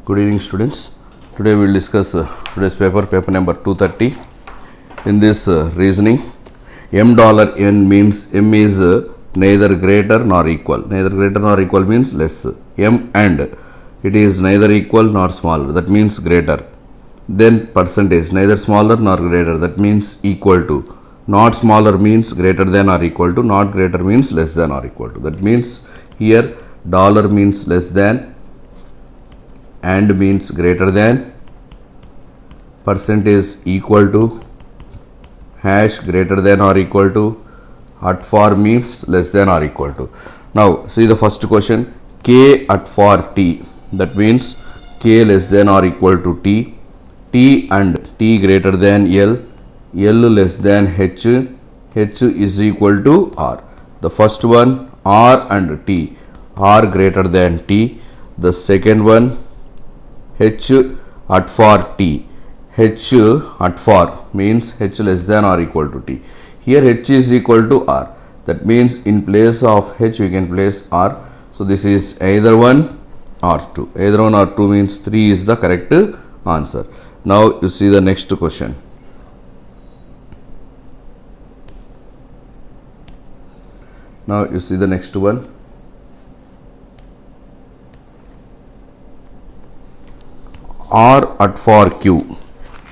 Good evening, students. Today we will discuss today's paper number 230. In this reasoning, $m means M is neither greater nor equal. Neither greater nor equal means less. M and it is neither equal nor smaller. That means greater. Then percentage, neither smaller nor greater. That means equal to. Not smaller means greater than or equal to. Not greater means less than or equal to. That means here dollar means less than, and means greater than, percentage equal to, hash greater than or equal to, at for means less than or equal to. Now see the first question, k at for t, that means k less than or equal to t, t and t greater than l, l less than h, h is equal to r. The first one r and t, r greater than t. The second one h at for t, h at for means h less than or equal to t. Here h is equal to r, that means in place of h we can place r. So this is either 1 or 2. Either 1 or 2 means 3 is the correct answer. Now you see the next question. Now you see the next one. R at for q.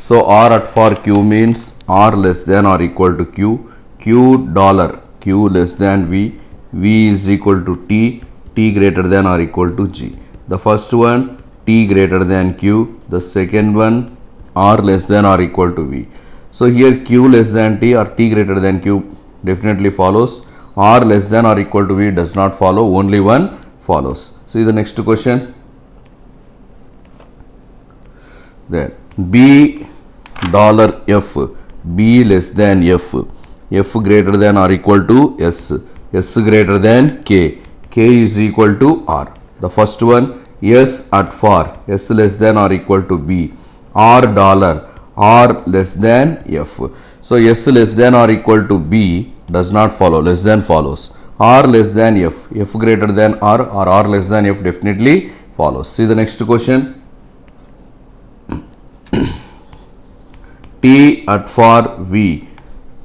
So R at for q means R less than or equal to q, q dollar, q less than v, v is equal to t, t greater than or equal to g. The first one t greater than q, the second one r less than or equal to v. So here q less than t or t greater than q definitely follows. R less than or equal to v does not follow, only one follows. See the next question. Then b dollar f, b less than f, f greater than or equal to s, s greater than k, k is equal to r. The first one s at for, s less than or equal to b, r dollar, r less than f. So s less than or equal to b does not follow, less than follows. R less than f, f greater than r or r less than f definitely follows. See the next question. T at for v,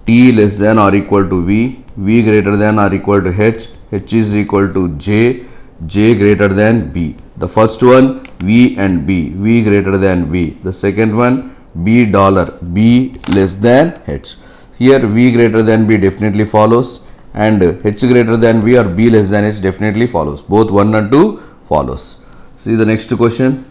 t less than or equal to v, v greater than or equal to h, h is equal to j, j greater than b. The first one v and b, v greater than v. The second one b dollar, b less than h. Here v greater than b definitely follows, and h greater than v or b less than h definitely follows. Both 1 and 2 follows. See the next question.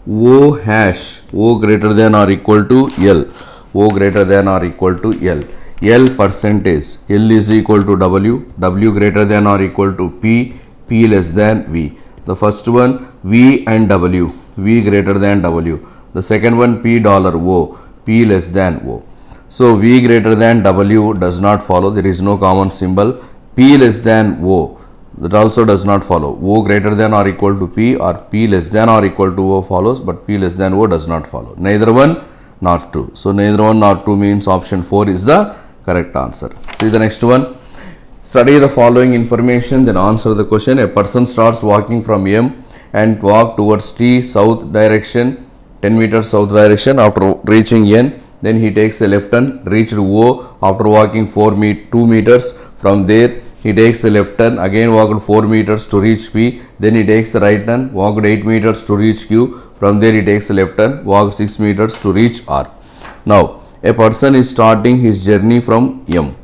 O hash, O greater than or equal to L, O greater than or equal to L, L percentage, L is equal to W, W greater than or equal to P, P less than V. The first one V and W, V greater than W. The second one P dollar O, P less than O. So V greater than W does not follow, there is no common symbol. P less than O, that also does not follow. O greater than or equal to P or P less than or equal to O follows, but P less than O does not follow. Neither 1 nor 2. So neither 1 nor 2 means option 4 is the correct answer. See the next one. Study the following information, then answer the question. A person starts walking from M and walk towards T south direction, 10 meters south direction. After reaching N, then he takes a left turn, reached O after walking 2 meters. From there he takes a left turn, again walked 4 meters to reach P, then he takes a right turn, walked 8 meters to reach Q, from there he takes a left turn, walked 6 meters to reach R. Now, a person is starting his journey from M.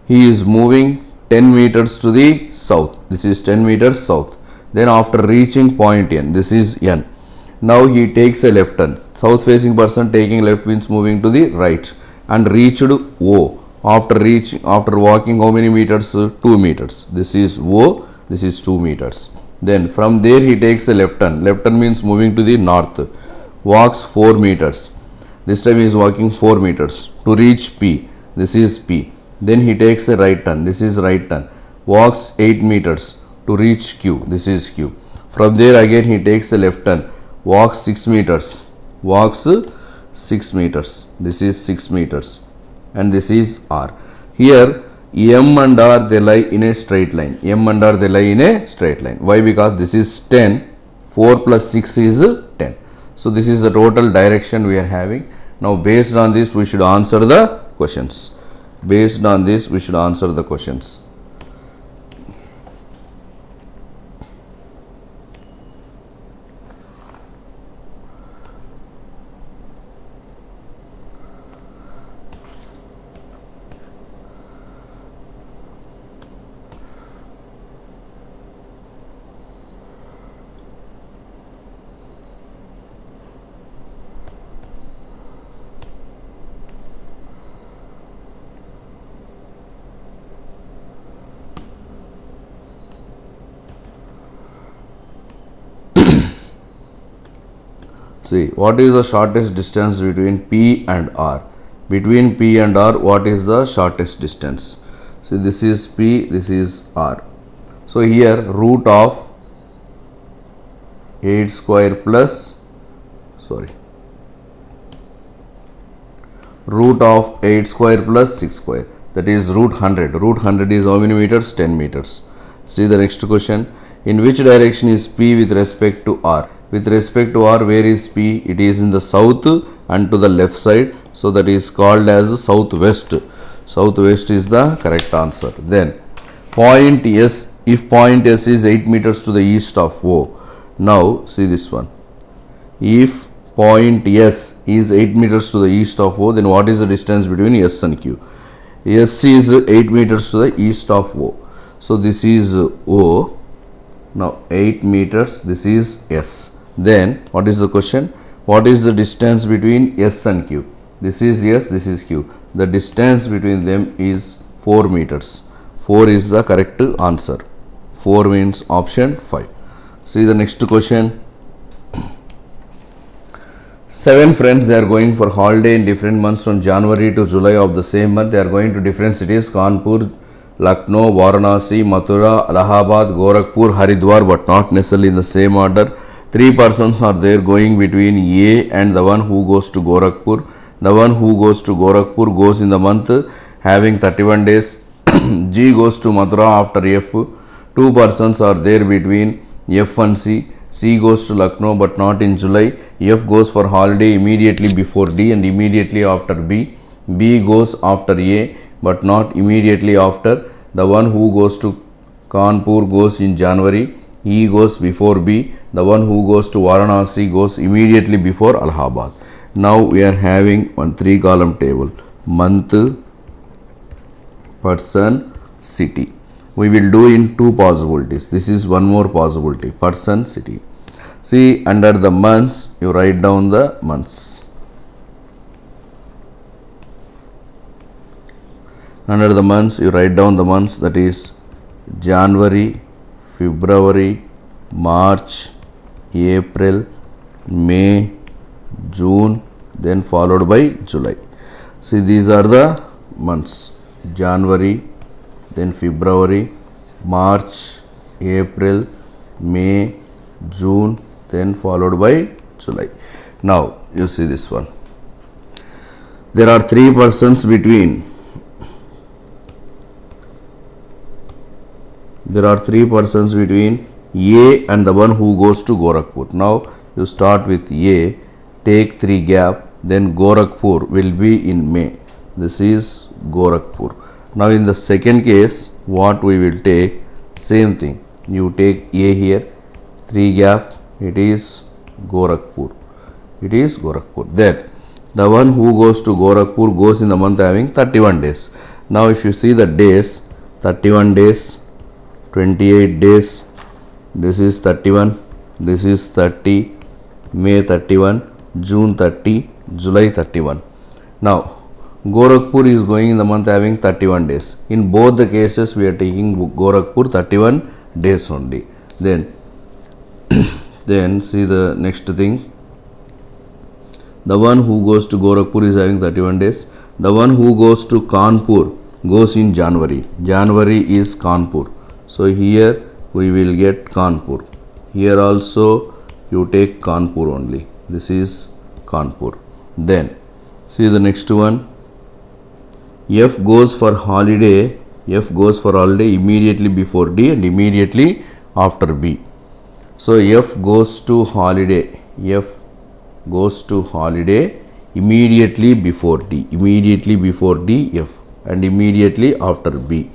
He is moving 10 meters to the south, this is 10 meters south. Then after reaching point N, this is N. Now he takes a left turn, south facing person taking left means moving to the right, and reached O. After walking how many meters? 2 meters. This is O, this is 2 meters. Then from there he takes a left turn. Left turn means moving to the north. Walks 4 meters. This time he is walking 4 meters to reach P. This is P. Then he takes a right turn. This is right turn. Walks 8 meters to reach Q. This is Q. From there again he takes a left turn. Walks 6 meters. Walks 6 meters. This is 6 meters. And this is R. Here M and R, they lie in a straight line. M and R, they lie in a straight line. Why? Because this is 10. 4 plus 6 is 10. So this is the total direction we are having. Now based on this, we should answer the questions. Based on this, we should answer the questions. See, what is the shortest distance between P and R? Between P and R, what is the shortest distance? See, this is P, this is R. So here root of 8 square plus, root of 8 square plus 6 square, that is root 100. Root 100 is how many meters? 10 meters. See the next question. In which direction is P with respect to R? With respect to R, where is P? It is in the south and to the left side. So that is called as southwest. Southwest is the correct answer. Then point S, if point S is 8 meters to the east of O. Now see this one. If point S is 8 meters to the east of O, then what is the distance between S and Q? S is 8 meters to the east of O. So this is O. Now 8 meters, this is S. Then what is the question? What is the distance between S and Q? This is S, this is Q. The distance between them is 4 meters. 4 is the correct answer. 4 means option 5. See the next question. 7 friends, they are going for holiday in different months from January to July of the same month. They are going to different cities: Kanpur, Lucknow, Varanasi, Mathura, Allahabad, Gorakhpur, Haridwar, but not necessarily in the same order. 3 persons are there going between A and the one who goes to Gorakhpur. The one who goes to Gorakhpur goes in the month having 31 days. G goes to Mathura after F. 2 persons are there between F and C. C goes to Lucknow but not in July. F goes for holiday immediately before D and immediately after B. B goes after A but not immediately after. The one who goes to Kanpur goes in January. E goes before B. The one who goes to Varanasi goes immediately before Allahabad. Now we are having one 3 column table: month, person, city. We will do in 2 possibilities. This is one more possibility: person, city. See, under the months, you write down the months. Under the months, you write down the months, that is January, February, March, April, May, June, then followed by July. See, these are the months: January, then February, March, April, May, June, then followed by July. Now you see this one. There are 3 persons between. There are 3 persons between A and the one who goes to Gorakhpur. Now you start with A, take 3 gap, then Gorakhpur will be in May. This is Gorakhpur. Now in the second case, what we will take, same thing. You take A here, 3 gap, it is Gorakhpur. It is Gorakhpur. Then the one who goes to Gorakhpur goes in the month having 31 days. Now if you see the days, 31 days, 28 days, this is 31, this is 30, May 31, June 30, July 31. Now Gorakhpur is going in the month having 31 days. In both the cases, we are taking Gorakhpur 31 days only. Then see the next thing. The one who goes to Gorakhpur is having 31 days. The one who goes to Kanpur goes in January. January is Kanpur. So here we will get Kanpur. Here also you take Kanpur only. This is Kanpur. Then see the next one. F goes for holiday F goes for holiday immediately before D and immediately after B. So F goes to holiday. F goes to holiday immediately before D. Immediately before D, F, and immediately after B.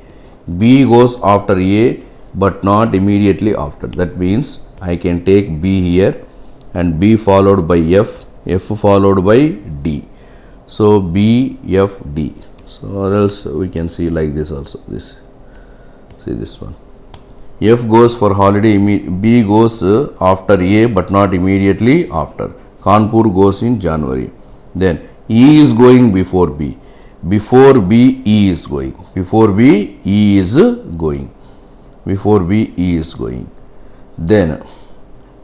B goes after A but not immediately after. That means I can take B here and B followed by F, F followed by D. So B, F, D. So or else we can see like this also. This, see this one. F goes for holiday, B goes after A but not immediately after. Kanpur goes in January. Then E is going before B. Before B, E is going. Before B, E is going. Before B, E is going. Then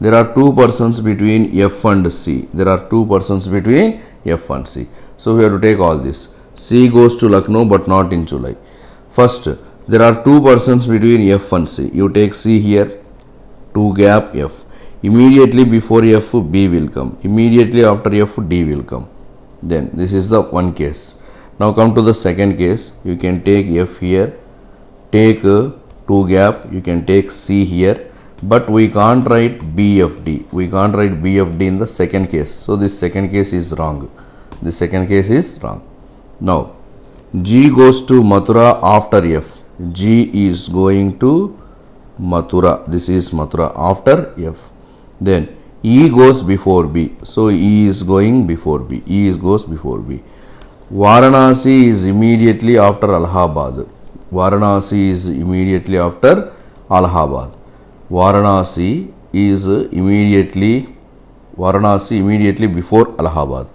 there are two persons between F and C. There are two persons between F and C. So we have to take all this. C goes to Lucknow but not in July. First, there are two persons between F and C. You take C here, 2 gap F. Immediately before F, B will come. Immediately after F, D will come. Then this is the one case. Now come to the second case. You can take F here, take 2 gap. You can take C here, but we can't write BFD. We can't write BFD in the second case. So this second case is wrong. This second case is wrong. Now G goes to Mathura after F. G is going to Mathura. This is Mathura after F. Then E goes before B. So E is going before B. E goes before B. Varanasi is immediately after Allahabad. Varanasi is immediately after Allahabad. Varanasi is immediately before Allahabad.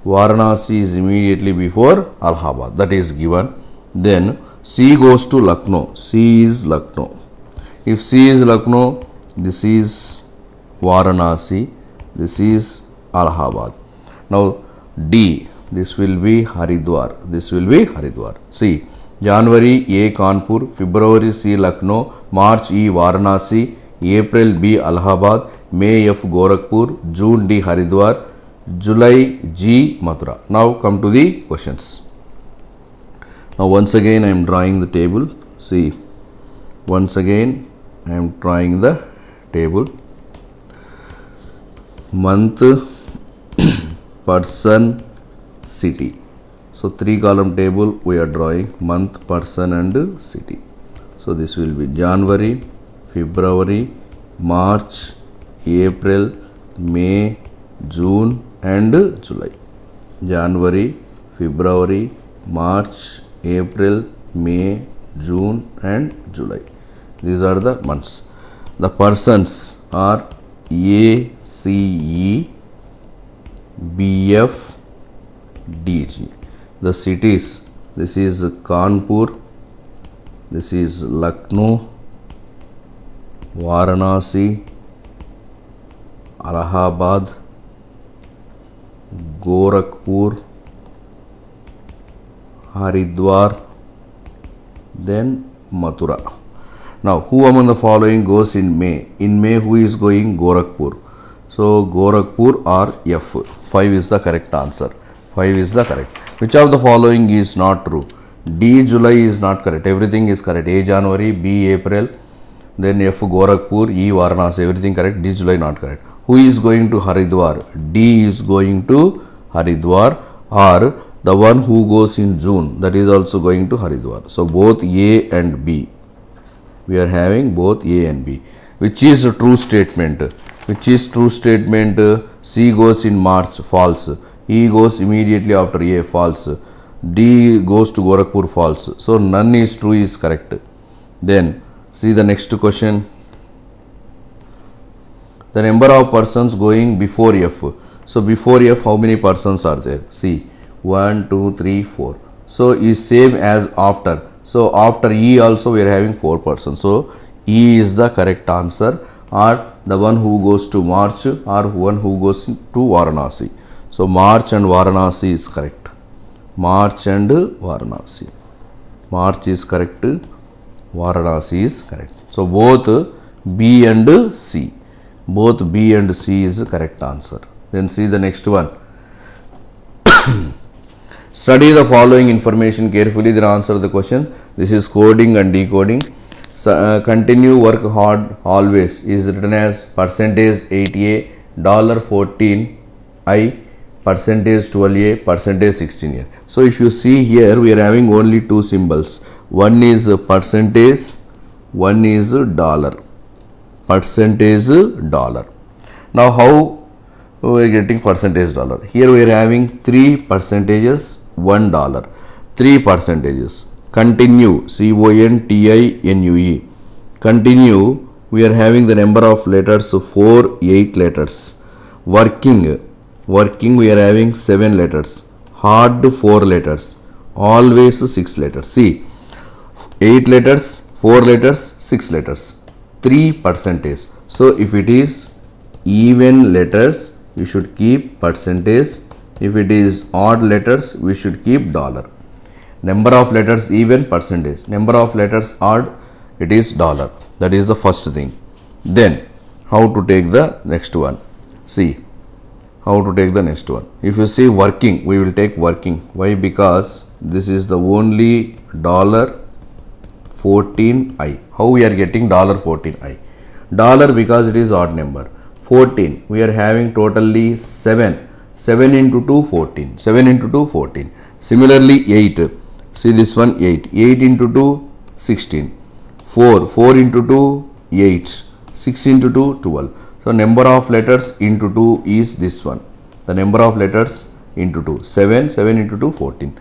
Varanasi is immediately before Allahabad. That is given. Then C goes to Lucknow. C is Lucknow. If C is Lucknow, this is Varanasi. This is Allahabad. Now D, this will be Haridwar. This will be Haridwar. See, January A Kanpur, February C Lucknow, March E Varanasi, April B Allahabad, May F Gorakhpur, June D Haridwar, July G Mathura. Now come to the questions. Now once again I am drawing the table. See, once again I am drawing the table. Month, person, city. So 3 column table we are drawing, month, person and city. So this will be January, February, March, April, May, June and July. January, February, March, April, May, June and July. These are the months. The persons are A, C, E, B, F, D, G. The cities, this is Kanpur, this is Lucknow, Varanasi, Allahabad, Gorakhpur, Haridwar, then Mathura. Now, who among the following goes in May? In May, who is going? Gorakhpur. So, Gorakhpur or F. 5 is the correct answer. 5 is the correct. Which of the following is not true? D July is not correct. Everything is correct. A January, B April, then F Gorakhpur, E Varanasi. Everything correct. D July not correct. Who is going to Haridwar? D is going to Haridwar, or the one who goes in June, that is also going to Haridwar. So both A and B. We are having both A and B. Which is a true statement? Which is true statement? C goes in March, false. E goes immediately after A, false. D goes to Gorakhpur, false. So none is true is correct. Then see the next question. The number of persons going before F. So before F, how many persons are there? See, 1, 2, 3, 4. So is same as after. So after E also we are having 4 persons. So E is the correct answer, or the one who goes to March, or one who goes to Varanasi. So March and Varanasi is correct. March and Varanasi. March is correct. Varanasi is correct. So both B and C. Both B and C is the correct answer. Then see the next one. Study the following information carefully, then answer the question. This is coding and decoding. So, continue work hard always is written as percentage 8a, $14i, percentage 12a, percentage 16a. So if you see here, we are having only two symbols. One is percentage, one is dollar. Percentage dollar. Now how we are getting percentage dollar? Here we are having three percentages, $1. Three percentages. Continue, CONTINUE. Continue, we are having the number of letters 4, 8 letters. Working, we are having 7 letters. Hard, 4 letters. Always 6 letters. See, 8 letters, 4 letters, 6 letters. 3 percentage. So if it is even letters, we should keep percentage. If it is odd letters, we should keep dollar. Number of letters even, percentage. Number of letters odd, it is dollar. That is the first thing. Then how to take the next one? See how to take the next one. If you see working, we will take working. Why? Because this is the only $14i. How we are getting $14i? Dollar because it is odd number. 14, we are having totally 7. 7 into 2, 14. 7 into 2, 14. Similarly 8. See this one, 8. 8 into 2, 16. 4. 4 into 2, 8. 6 into 2, 12. So number of letters into 2 is this one. The number of letters into 2. 7. 7 into 2, 14.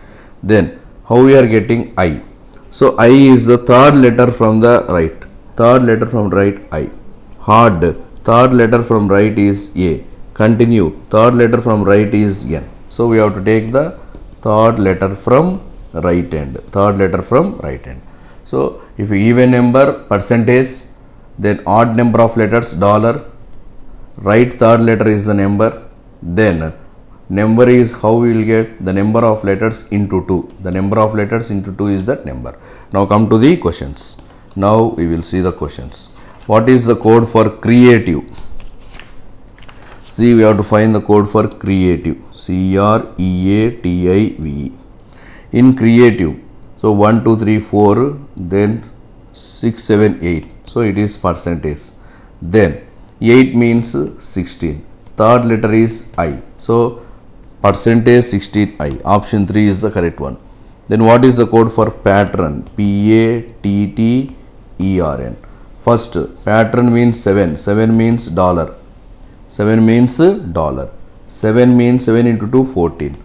Then how we are getting I? So I is the third letter from the right. Third letter from right, I. Hard. Third letter from right is A. Continue. Third letter from right is N. So we have to take the third letter from right hand. Third letter from right hand. So if even number, percentage, then odd number of letters, dollar. Right third letter is the number. Then number is how we will get the number of letters into 2. The number of letters into 2 is that number. Now come to the questions. Now we will see the questions. What is the code for creative? See, we have to find the code for creative. CREATIVE. In creative, so 1, 2, 3, 4, then 6, 7, 8. So it is percentage. Then 8 means 16. Third letter is I. So percentage 16i. Option 3 is the correct one. Then what is the code for pattern? PATTERN. First, pattern means 7. 7 means dollar. 7 means dollar. 7 means 7 into 2, 14.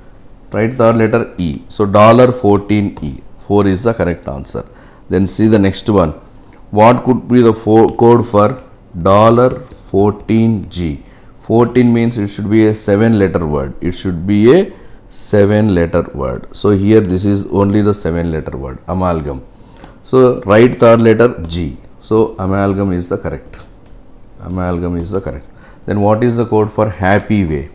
Right third letter E. So $14E. 4 is the correct answer. Then see the next one. What could be the code for $14G? 14 means it should be a 7-letter word. It should be a 7-letter word. So here this is only the 7-letter word. Amalgam. So right third letter G. So amalgam is the correct. Amalgam is the correct. Then what is the code for happy way?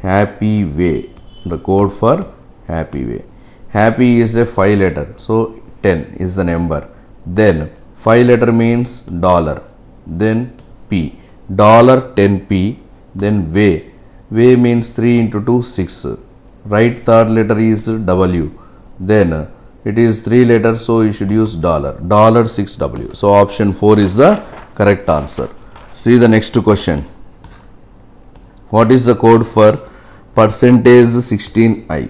Happy way. The code for happy way. Happy is a 5-letter. So 10 is the number. Then 5-letter means dollar. Then P. $10p. Then way. Way means 3 into 2, 6. Right third letter is W. Then it is 3 letters, so you should use dollar. $6W. So option 4 is the correct answer. See the next question. What is the code for percentage 16i?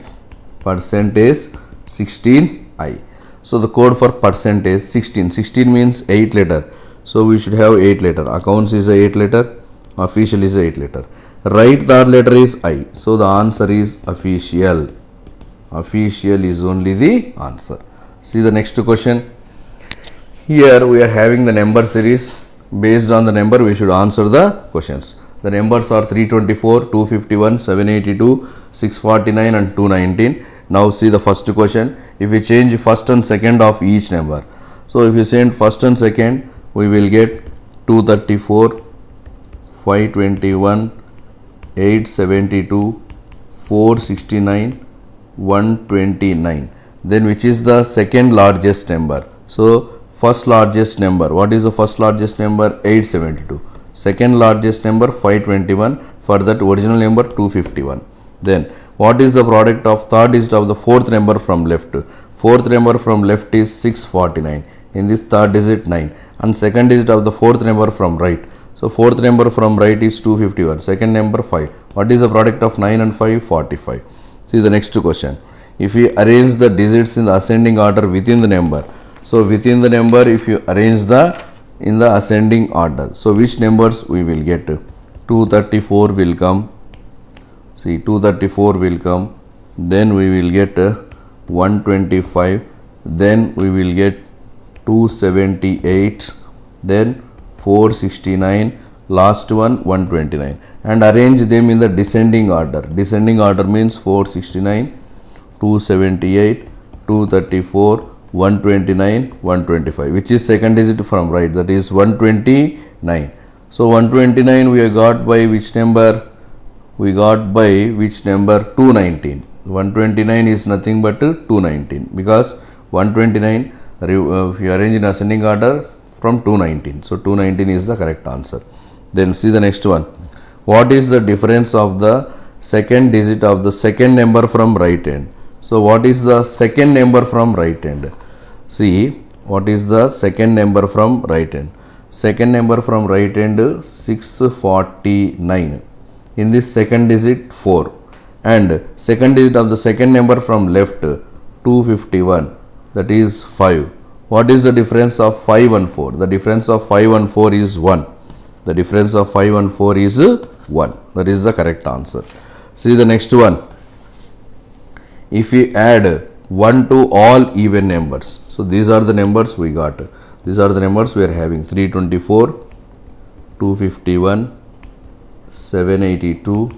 Percentage 16i. So the code for percentage 16. 16 means 8 letter. So we should have 8 letter. Accounts is a 8 letter. Official is a 8 letter. Right third letter is I. So the answer is official. Official is only the answer. See the next question. Here we are having the number series. Based on the number, we should answer the questions. The numbers are 324, 251, 782, 649 and 219. Now see the first question. If we change first and second of each number. So if you send first and second, we will get 234, 521, 872, 469, 129. Then which is the second largest number? So first largest number. What is the first largest number? 872. Second largest number 521. For that original number 251. Then what is the product of third digit of the fourth number from left? fourth number from left is 649. In this third digit 9 and second digit of the fourth number from right. So fourth number from right is 251. Second number 5. What is the product of 9 and 5? 45. See the next question. If we arrange the digits in the ascending order within the number. So within the number, if you arrange in the ascending order. So which numbers we will get? 234 will come. See 234 will come. Then we will get 125. Then we will get 278. Then 469. Last one 129. And arrange them in the descending order. Descending order means 469, 278, 234, 129, 125. Which is second digit from right? That is 129. So 129 we got by which number? We got by which number? 219. 129 is nothing but 219 because 129 if you arrange in ascending order from 219. So 219 is the correct answer. Then see the next one. What is the difference of the second digit of the second number from right hand? So what is the second number from right hand? See what is the second number from right hand? Second number from right hand 649. In this second digit 4 and second digit of the second number from left 251, that is 5. What is the difference of 5 and 4? The difference of 5 and 4 is 1. The difference of 5 and 4 is 1. That is the correct answer. See the next one. If we add 1 to all even numbers. So these are the numbers we got. These are the numbers we are having. 324, 251, 782,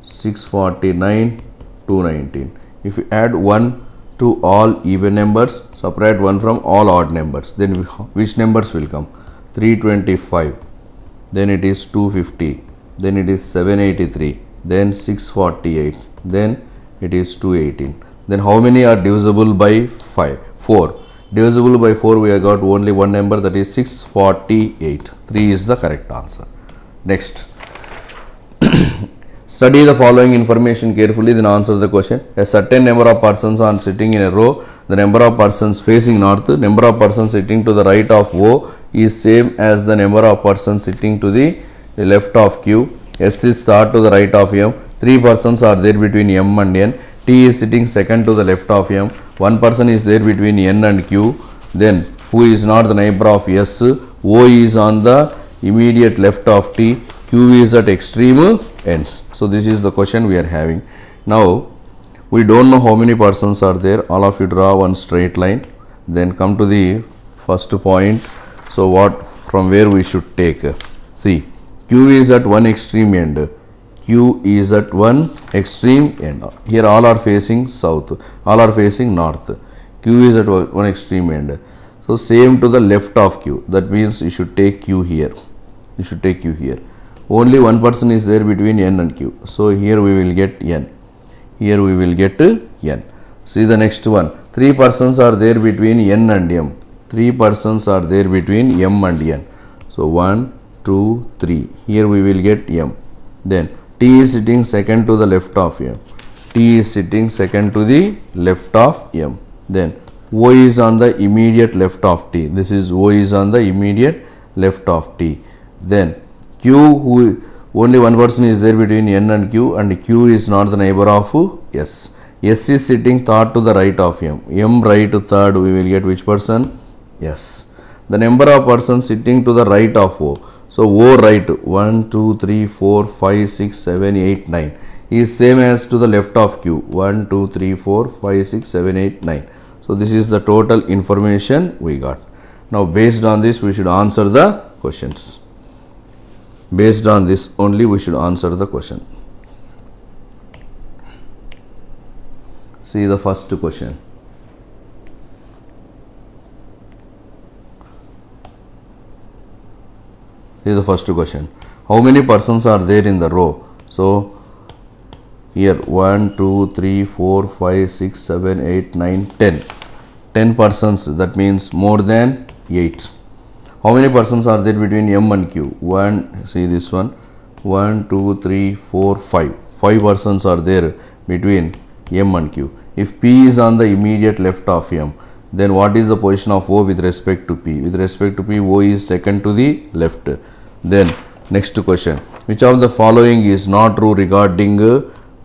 649, 219. If we add 1 to all even numbers, subtract 1 from all odd numbers, then which numbers will come? 325, then it is 250, then it is 783, then 648, then it is 218. Then how many are divisible by 5? 4. Divisible by 4 we have got only one number, that is 648. 3 is the correct answer. Next. Study the following information carefully, then answer the question. A certain number of persons are sitting in a row. The number of persons facing north, number of persons sitting to the right of O is same as the number of persons sitting to the left of Q. S is third to the right of M. 3 persons are there between M and N. T is sitting second to the left of M. 1 person is there between N and Q. Then who is not the neighbor of S? O is on the immediate left of T. Q is at extreme ends. So this is the question we are having. Now we don't know how many persons are there. All of you draw one straight line. Then come to the first point. So what from where we should take? See, Q is at one extreme end. Q is at one extreme end. Here all are facing south. All are facing north. Q is at one extreme end. So same to the left of Q. That means you should take Q here. You should take Q here. Only one person is there between N and Q. So here we will get N. Here we will get N. See the next one. 3 persons are there between N and M. 3 persons are there between M and N. So 1, 2, 3. Here we will get M. Then T is sitting second to the left of M. T is sitting second to the left of M. Then O is on the immediate left of T. This is O is on the immediate left of T. Then Q, who only one person is there between N and Q, and Q is not the neighbor of S. S is sitting third to the right of M. M right to third, we will get which person? S. The number of persons sitting to the right of O. So O right 1, 2, 3, 4, 5, 6, 7, 8, 9 is same as to the left of Q. 1, 2, 3, 4, 5, 6, 7, 8, 9. So this is the total information we got. Now based on this we should answer the questions. Based on this only we should answer the question. See the first question. Here is the first question. How many persons are there in the row? So here 1, 2, 3, 4, 5, 6, 7, 8, 9, 10. 10 persons, that means more than 8. How many persons are there between M and Q? 1, see this one. 1, 2, 3, 4, 5. 5 persons are there between M and Q. If P is on the immediate left of M, then what is the position of O with respect to P? With respect to P, O is second to the left. Then next question, which of the following is not true regarding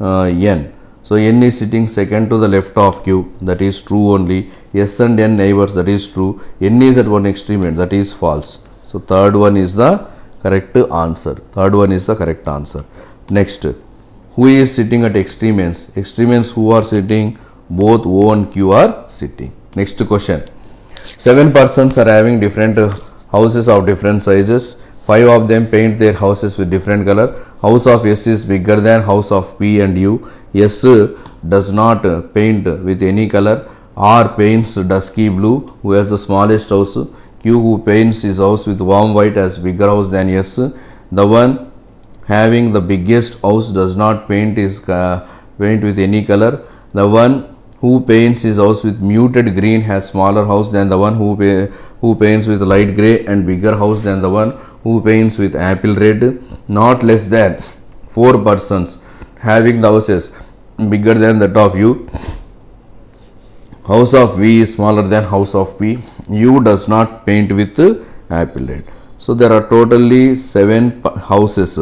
N? So N is sitting second to the left of Q, that is true only. S and N neighbors, that is true. N is at one extreme end, that is false. So third one is the correct answer. Third one is the correct answer. Next, who is sitting at extreme ends? Extreme ends who are sitting? Both O and Q are sitting. Next question. 7 persons are having different houses of different sizes. 5 of them paint their houses with different color. House of S is bigger than house of P and U. S does not paint with any color. R paints dusky blue, who has the smallest house. Q, who paints his house with warm white, has bigger house than S. The one having the biggest house does not paint with any color. The one who paints his house with muted green has smaller house than the one who paints with light grey and bigger house than the one who paints with apple red. Not less than 4 persons having the houses bigger than that of U. House of V is smaller than house of P. U does not paint with apple red. So there are totally 7 houses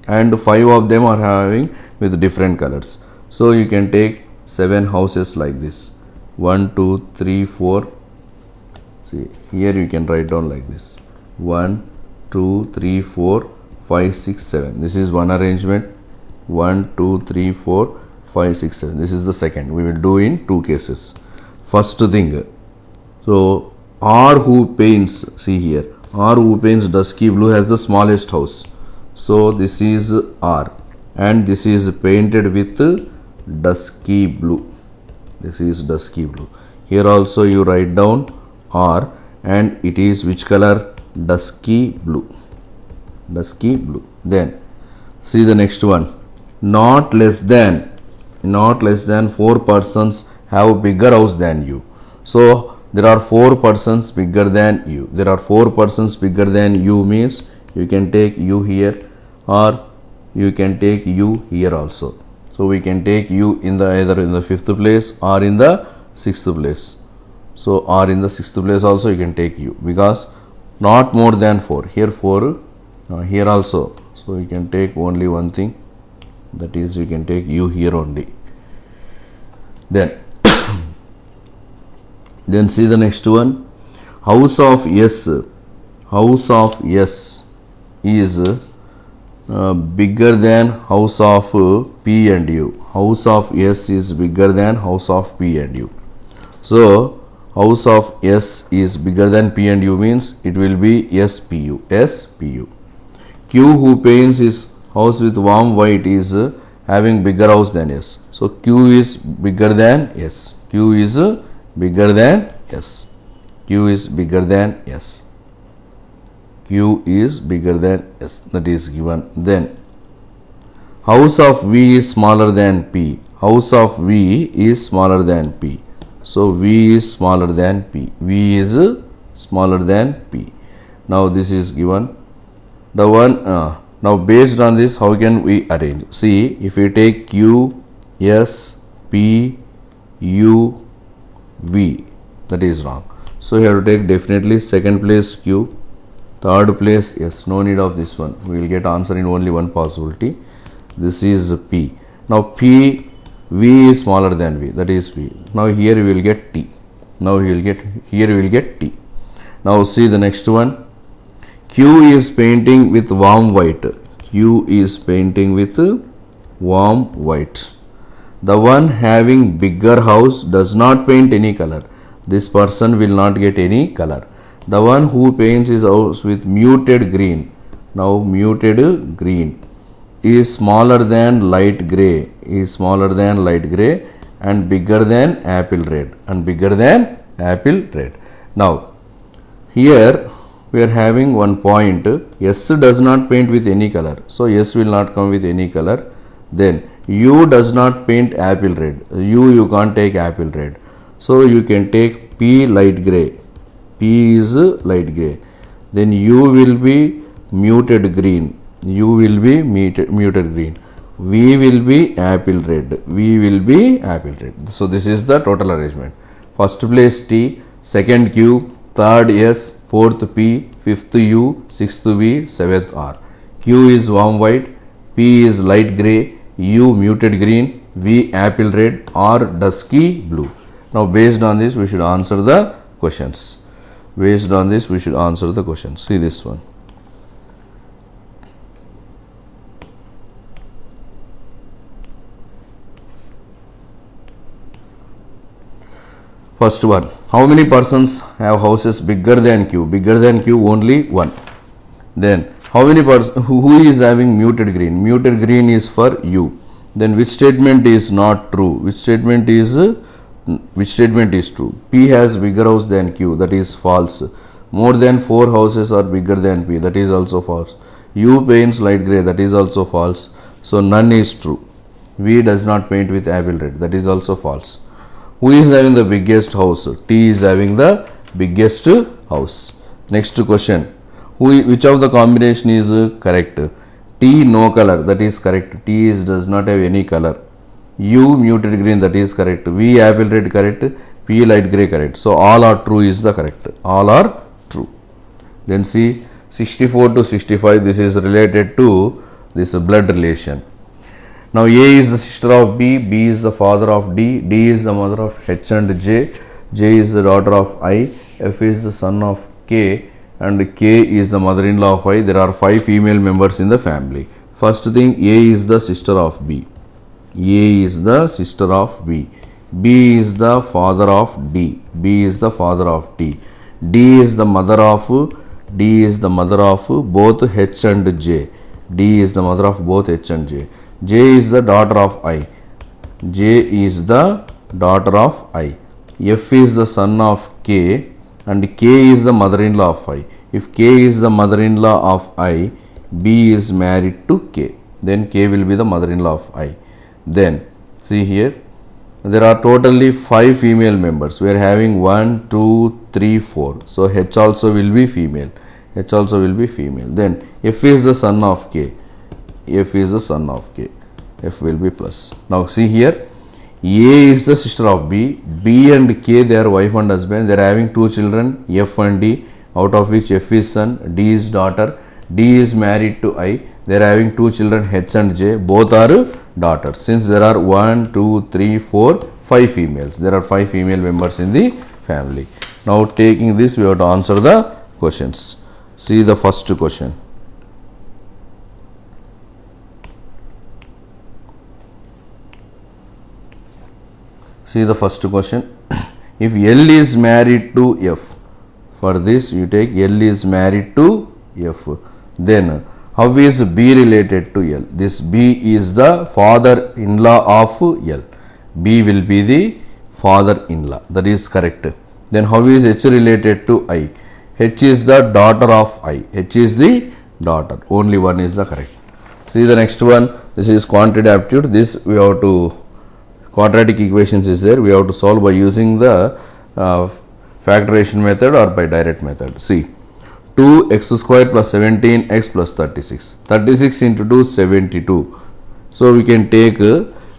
and 5 of them are having with different colors. So you can take 7 houses like this. 1, 2, 3, 4. See, here you can write down like this. 1, 2, 3, 4, 5, 6, 7. This is one arrangement. 1, 2, 3, 4, 5, 6, 7. This is the second. We will do in 2 cases. First thing. So R who paints, see here, R who paints dusky blue has the smallest house. So this is R and this is painted with dusky blue. This is dusky blue. Here also you write down R and it is which color? Dusky blue. Dusky blue. Then see the next one. Not less than 4 persons have bigger house than you. So there are 4 persons bigger than you. There are 4 persons bigger than you means you can take U here or you can take U here also. So we can take U in the either in the 5th place or in the 6th place. So or in the 6th place also you can take U because not more than 4. Here 4, here also. So you can take only one thing, that is you can take U here only. Then see the next one. House of S is bigger than house of P and U. House of S is bigger than house of P and U. So house of S is bigger than P and U means it will be SPU. SPU. Q who paints his house with warm white is having bigger house than S. So Q is bigger than S. Q is bigger than S. Q is bigger than S. Q is bigger than S. That is given. Then house of V is smaller than P. House of V is smaller than P. So V is smaller than P. V is smaller than P. Now this is given. The one now based on this, how can we arrange? See, if we take Q, S, P, U, V, that is wrong. So you have to take definitely second place Q, third place S. No need of this one. We will get answer in only one possibility. This is P. Now P, V is smaller than V, that is V. Now here we will get T. Now we will get here we will get T. Now see the next one. Q is painting with warm white. Q is painting with warm white. The one having bigger house does not paint any color. This person will not get any color. The one who paints his house with muted green. Now muted green is smaller than light grey. Is smaller than light grey and bigger than apple red. And bigger than apple red. Now here we are having one point. S does not paint with any color. So S will not come with any color. Then U does not paint apple red. You can't take apple red. So you can take P light grey. P is light grey. Then U will be muted green. U will be muted green. V will be apple red. V will be apple red. So this is the total arrangement. First place T, second Q, third S, fourth P, fifth U, sixth V, seventh R. Q is warm white, P is light grey, U muted green, V apple red, R dusky blue. Now based on this we should answer the questions. Based on this we should answer the questions. See this one. First one, how many persons have houses bigger than Q? Bigger than Q only one. Then how many persons, who is having muted green? Muted green is for U. Then which statement is not true? Which statement is true? P has bigger house than Q, that is false. More than 4 houses are bigger than P, that is also false. U paints light grey, that is also false. So none is true. V does not paint with apple red, that is also false. Who is having the biggest house? T is having the biggest house. Next question. Which of the combination is correct? T no color, that is correct. T does not have any color. U muted green, that is correct. V apple red correct. P light grey correct. So all are true is the correct. All are true. Then see 64 to 65, this is related to this blood relation. Now A is the sister of B, B is the father of D, D is the mother of H and J, J is the daughter of I, F is the son of K, and K is the mother-in-law of I. There are 5 female members in the family. First thing, A is the sister of B. A is the sister of B. B is the father of D. B is the father of D. D is the mother of both H and J. D is the mother of both H and J. J is the daughter of I. J is the daughter of I. F is the son of K and K is the mother-in-law of I. If K is the mother-in-law of I, B is married to K. Then K will be the mother-in-law of I. Then see here, there are totally 5 female members. We are having 1, 2, 3, 4. So H also will be female. H also will be female. Then F is the son of K. F is the son of K. F will be plus. Now see here, A is the sister of B. B and K, they are wife and husband. They are having 2 children, F and D, out of which F is son, D is daughter. D is married to I. They are having 2 children, H and J. Both are daughters. Since there are 1, 2, 3, 4, 5 females. There are 5 female members in the family. Now taking this, we have to answer the questions. See the first question. See the first question. If L is married to F, for this you take L is married to F, then how is B related to L? This B is the father-in-law of L. B will be the father-in-law. That is correct. Then how is H related to I? H is the daughter of I. H is the daughter. Only one is the correct. See the next one. This is quantitative aptitude. This we have to, quadratic equations is there. We have to solve by using the factorization method or by direct method. See, 2x square plus 17x plus 36. 36 into 2 72. So we can take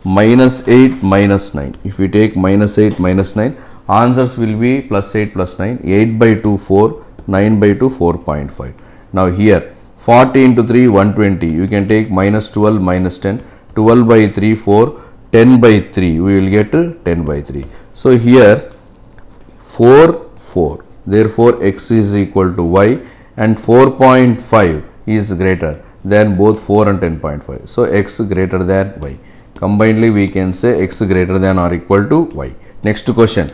minus 8 minus 9. If we take minus 8 minus 9, answers will be plus 8 plus 9. 8 by 2 4, 9 by 2 4.5. Now here 40 into 3 120. You can take minus 12 minus 10. 12 by 3 4. 10 by 3, we will get 10 by 3. So here 4, 4. Therefore, x is equal to y and 4.5 is greater than both 4 and 10.5. So x greater than y. Combinedly, we can say x greater than or equal to y. Next question.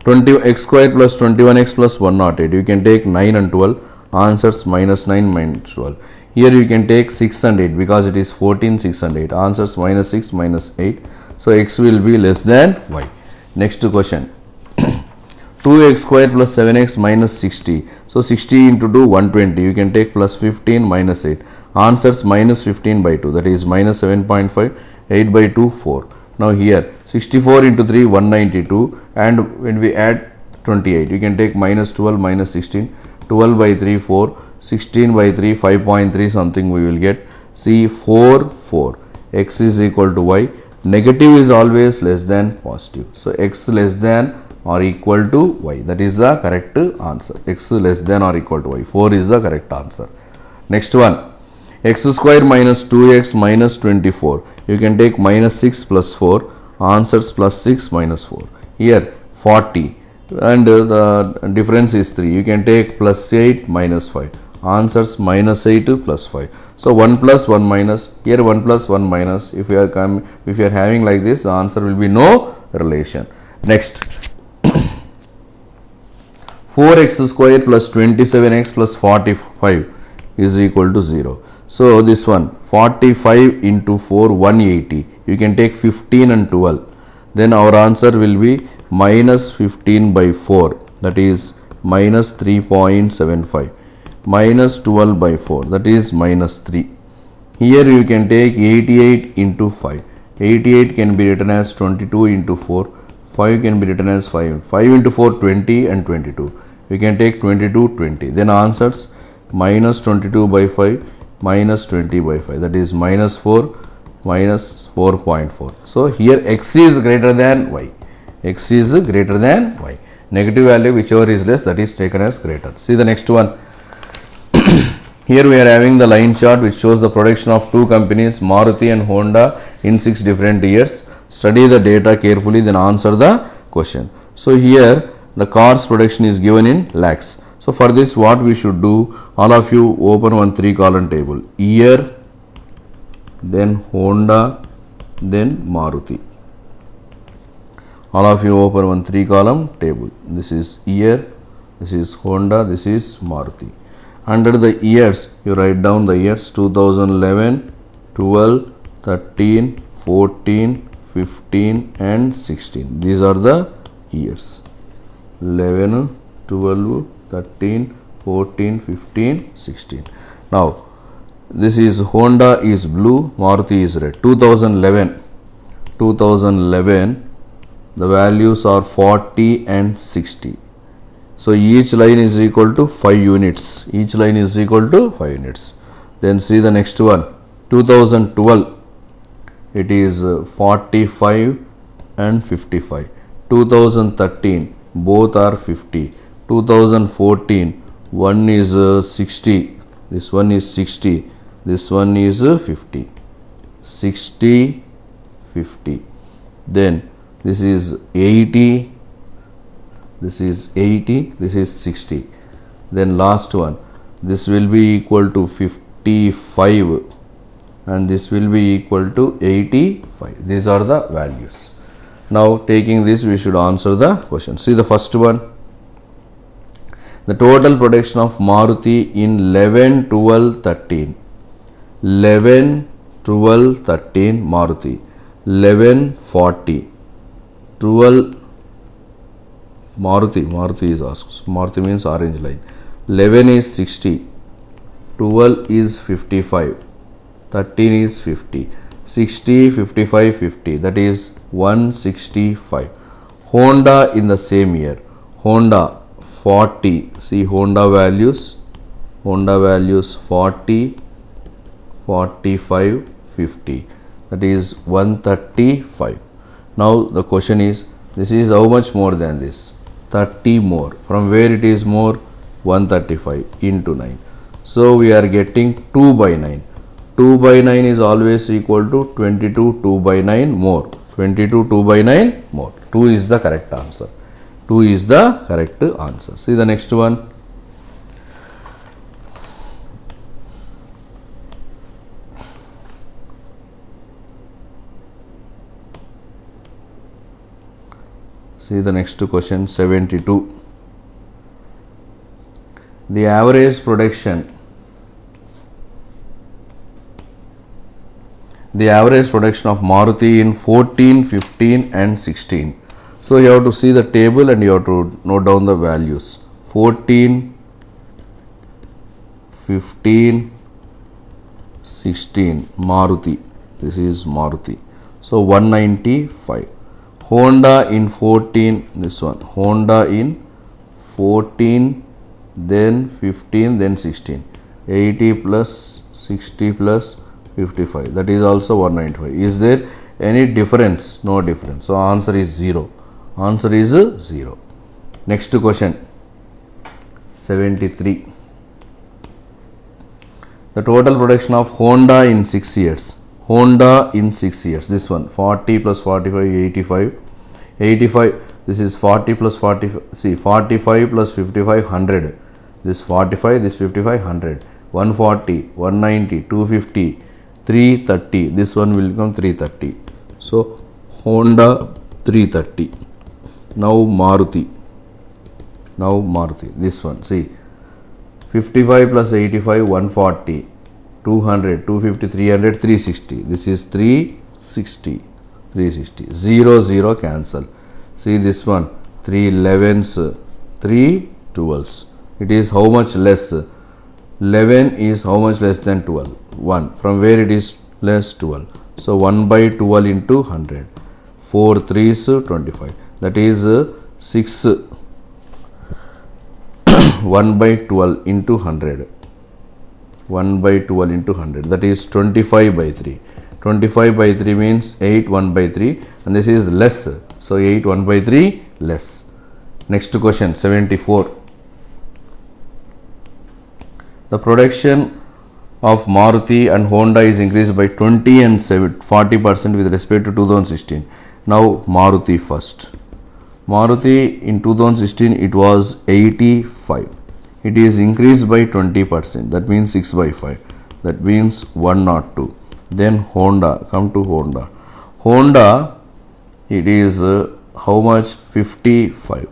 20x square plus 21x plus 108. You can take 9 and 12. Answers minus 9 minus 12. Here you can take 6 and 8 because it is 14, 6 and 8. Answers minus 6 minus 8. So x will be less than y. Next question. 2x square plus 7x minus 60. So 60 into 2 120. You can take plus 15 minus 8. Answers minus 15 by 2. That is minus 7.5. 8 by 2 4. Now here 64 into 3 192. And when we add 28, you can take minus 12 minus 16. 12 by 3 4. 16 by 3 5.3 something we will get. See 4 4. x is equal to y. Negative is always less than positive. So x less than or equal to y. That is the correct answer. X less than or equal to y. 4 is the correct answer. Next one. X square minus 2x minus 24. You can take minus 6 plus 4. Answers plus 6 minus 4. Here 40. And the difference is 3. You can take plus 8 minus 5. Answers minus 8 plus 5. So 1 plus 1 minus. Here 1 plus 1 minus. If you are having like this, the answer will be no relation. Next. 4x square plus 27x plus 45 is equal to 0. So this one 45 into 4 180. You can take 15 and 12. Then our answer will be minus 15 by 4, that is minus 3.75, minus 12 by 4, that is minus 3. Here you can take 88 into 5. 88 can be written as 22 into 4. 5 can be written as 5. 5 into 4 20 and 22. You can take 22 20. Then answers minus 22 by 5 minus 20 by 5, that is minus 4 minus 4.4. So here x is greater than y. X is greater than y. Negative value whichever is less, that is taken as greater. See the next one. Here we are having the line chart which shows the production of two companies, Maruti and Honda, in 6 different years. Study the data carefully, then answer the question. So here the cars production is given in lakhs. So for this what we should do, all of you open one 3-column table. Year, then Honda, then Maruti. All of you open one 3-column table. This is year, this is Honda, this is Maruti. Under the years, you write down the years 2011, 12, 13, 14, 15 and 16. These are the years. 11, 12, 13, 14, 15, 16. Now, this is Honda is blue, Maruti is red. 2011, the values are 40 and 60. So each line is equal to 5 units. Each line is equal to 5 units. Then see the next one. 2012, it is 45 and 55. 2013, both are 50. 2014, one is 60. This one is 60. This one is 50. 60, 50. Then this is 80. This is 80. This is 60. Then last one. This will be equal to 55. And this will be equal to 85. These are the values. Now taking this, we should answer the question. See the first one. The total production of Maruti in 11, 12, 13. 11, 12, 13 Maruti. 11, 40. 12 Maruti is asked. Maruti means orange line. 11 is 60. 12 is 55. 13 is 50. 60, 55, 50. That is 165. Honda in the same year. Honda 40. See Honda values. Honda values 40, 45, 50. That is 135. Now the question is, this is how much more than this? 30 more. From where it is more? 135 into 9. So we are getting 2 by 9. 2 by 9 is always equal to 22 2 by 9 more. 22 2 by 9 more. 2 is the correct answer. 2 is the correct answer. See the next one. See the next question, 72. The average production of Maruti in 14, 15 and 16. So you have to see the table and you have to note down the values. 14, 15, 16 Maruti. This is Maruti. So 195. Honda in 14, this one. Honda in 14, then 15, then 16. 80 plus 60 plus 55. That is also 195. Is there any difference? No difference. So answer is 0. Answer is 0. Next question 73. The total production of Honda in 6 years. Honda in 6 years. This one 40 plus 45 85. 85. This is 40 plus 45. See 45 plus 55 100. This 45. This 55 100. 140, 190, 250, 330. This one will become 330. So Honda 330. Now Maruti. This one. See 55 plus 85, 140, 200, 250, 300, 360. This is 360. 0, 0 cancel. See this one. 3 11s, 3 12s. It is how much less? 11 is how much less than 12? 1. From where it is less? 12. So 1 by 12 into 100. 4 3s 25. That is 6. 1 by 12 into 100. 1 by 12 into 100. That is 25 by 3. 25 by 3 means 8 1 by 3. And this is less. So 8 1 by 3 less. Next question 74. The production of Maruti and Honda is increased by 20 and 40% with respect to 2016. Now Maruti first. Maruti in 2016 it was 85. It is increased by 20%. That means 6 by 5. That means 102. Then Honda. Come to Honda. Honda it is how much? 55.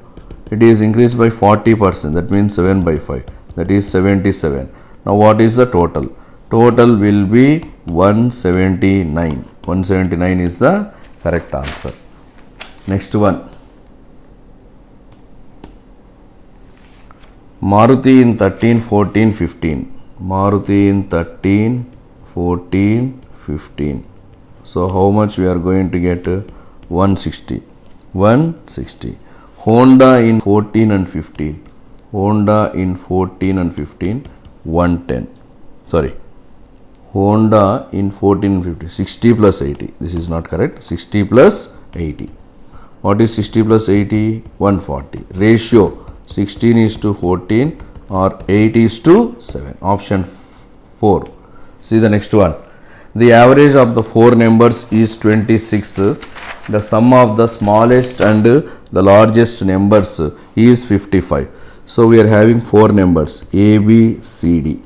It is increased by 40%. That means 7 by 5. That is 77. Now what is the total? Total will be 179. 179 is the correct answer. Next one. Maruti in 13, 14, 15. Maruti in 13, 14, 15. So how much we are going to get? 160. 160. Honda in 14 and 15. Honda in 14 and 15, 110. Sorry. Honda in 14 and 15, 60 plus 80. This is not correct. 60 plus 80. What is 60 plus 80? 140. Ratio 16 is to 14 or 8 is to 7. Option 4. See the next one. The average of the 4 numbers is 26. The sum of the smallest and the largest numbers is 55. So we are having 4 numbers A, B, C, D.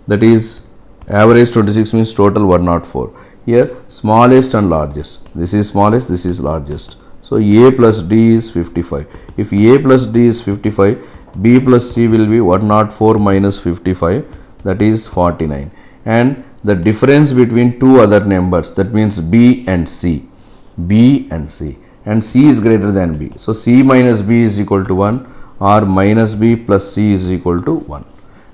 That is average 26 means total 104. Here smallest and largest. This is smallest, this is largest. So A plus D is 55. If A plus D is 55, B plus C will be 104 minus 55. That is 49. And the difference between two other numbers, that means B and C. B and C. And C is greater than B. So C minus B is equal to 1. Or minus B plus C is equal to 1.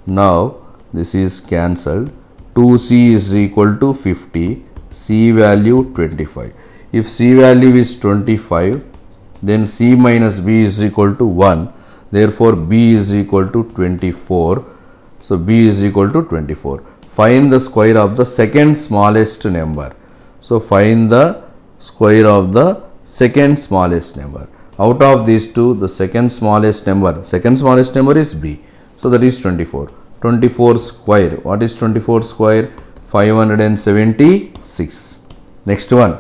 Now this is cancelled. 2C is equal to 50. C value 25. If C value is 25, then C minus B is equal to 1. Therefore B is equal to 24. So B is equal to 24. Find the square of the second smallest number. So find the square of the second smallest number. Out of these two, the second smallest number is B. So that is 24. 24 square. What is 24 square? 576. Next one.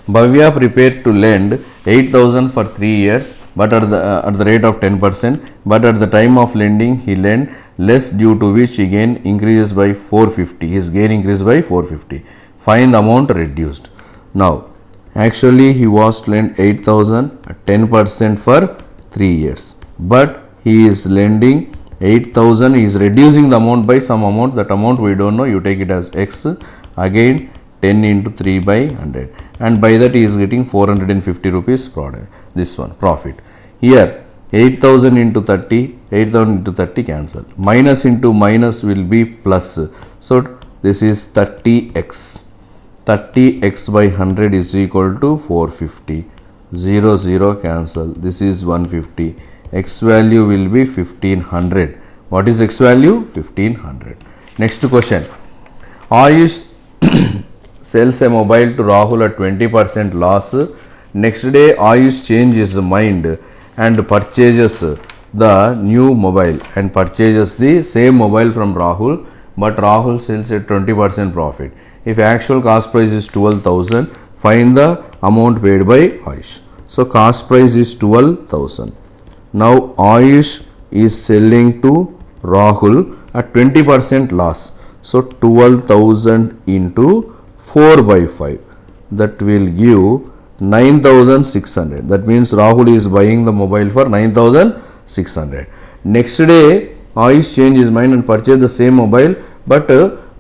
Bhavya prepared to lend 8,000 for 3 years, but at the rate of 10%. But at the time of lending, he lent less, due to which he gain increases by 450. His gain increased by 450. Find the amount reduced. Now, actually he was to lend 8,000 at 10% for 3 years. But he is lending 8,000, he is reducing the amount by some amount. That amount we don't know, you take it as X. Again 10 into 3 by 100. And by that he is getting 450 rupees product. This one, profit. Here 8,000 into 30, 8,000 into 30 cancel. Minus into minus will be plus. So this is 30x. 30x by 100 is equal to 450. 0, 0 cancel. This is 150. X value will be 1500. What is X value? 1500. Next question. Ayush sells a mobile to Rahul at 20% loss. Next day, Ayush changes his mind and purchases the new mobile and purchases the same mobile from Rahul, but Rahul sells at 20% profit. If actual cost price is 12,000, find the amount paid by Ayush. So cost price is 12,000. Now Ayush is selling to Rahul at 20% loss. So 12,000 into 4 by 5, that will give 9,600. That means Rahul is buying the mobile for 9,600. Next day Ayush change his mind and purchase the same mobile, but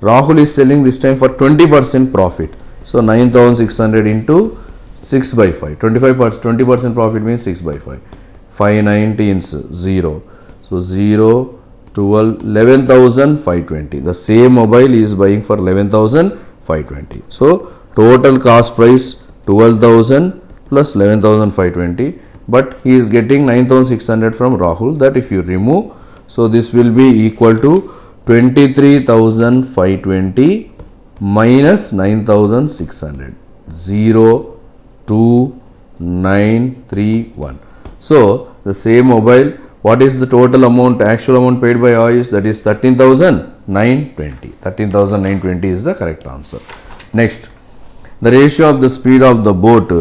Rahul is selling this time for 20% profit. So 9,600 into 6 by 5. 20% profit means 6 by 5. 590 0. So 0, 12, 11,520. The same mobile is buying for 11,520. So total cost price 12,000 plus 11,520. But he is getting 9,600 from Rahul. That if you remove, so this will be equal to 23,520 minus 9,600. 0, 2, 9, 3, 1. So the same mobile, what is the total amount, actual amount paid by Ayush? That is 13,920. 13,920 is the correct answer. Next, the ratio of the speed of the boat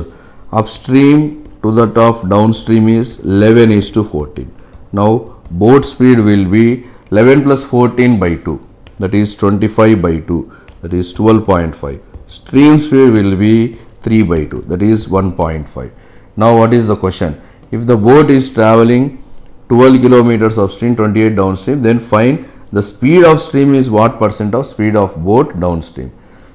upstream to that of downstream is 11:14. Now boat speed will be 11 plus 14 by 2, that is 25 by 2, that is 12.5. Stream speed will be 3 by 2, that is 1.5. Now what is the question? If the boat is traveling 12 kilometers upstream, 28 downstream, then find the speed of stream is what percent of speed of boat downstream.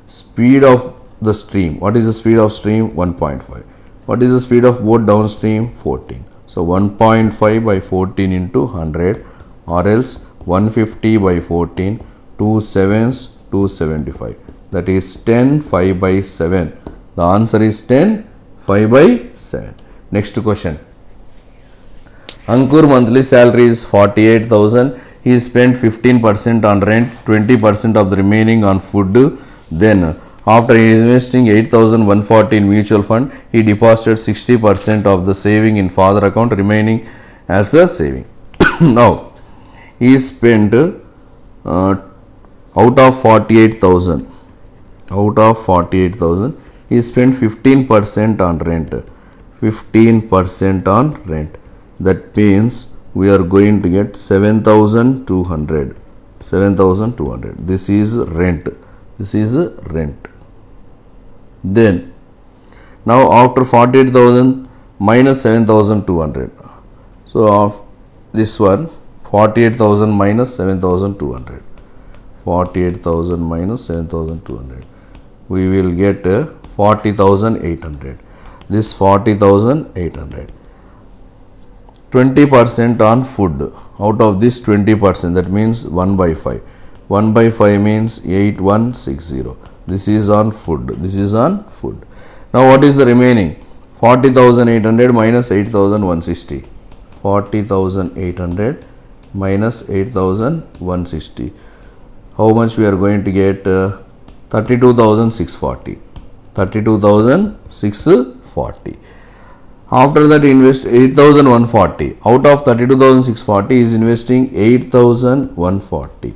Speed of the stream, what is the speed of stream? 1.5. What is the speed of boat downstream? 14. So 1.5 by 14 into 100, or else 150 by 14, 2 sevens, 275. That is 10, 5 by 7. The answer is 10, 5 by 7. Next question. Ankur monthly salary is 48,000. He spent 15% on rent, 20% of the remaining on food. Then after investing 8,140 in mutual fund, he deposited 60% of the saving in father account, remaining as the saving. Now he spent out of 48,000. Out of 48,000, he spent 15% on rent. 15% on rent. That means we are going to get 7,200. 7,200. This is rent. This is rent. Then now after 48,000 minus 7,200. So of this one, 48,000 minus 7,200. 48,000 minus 7,200. We will get 40,800. This 40,800. 20% on food. Out of this 20%, that means 1 by 5. 1 by 5 means 8160. This is on food. This is on food. Now what is the remaining? 40,800 minus 8,160. 40,800 minus 8,160. How much we are going to get? 32,640. 32,640. After that, invest 8,140. Out of 32,640 is investing 8,140.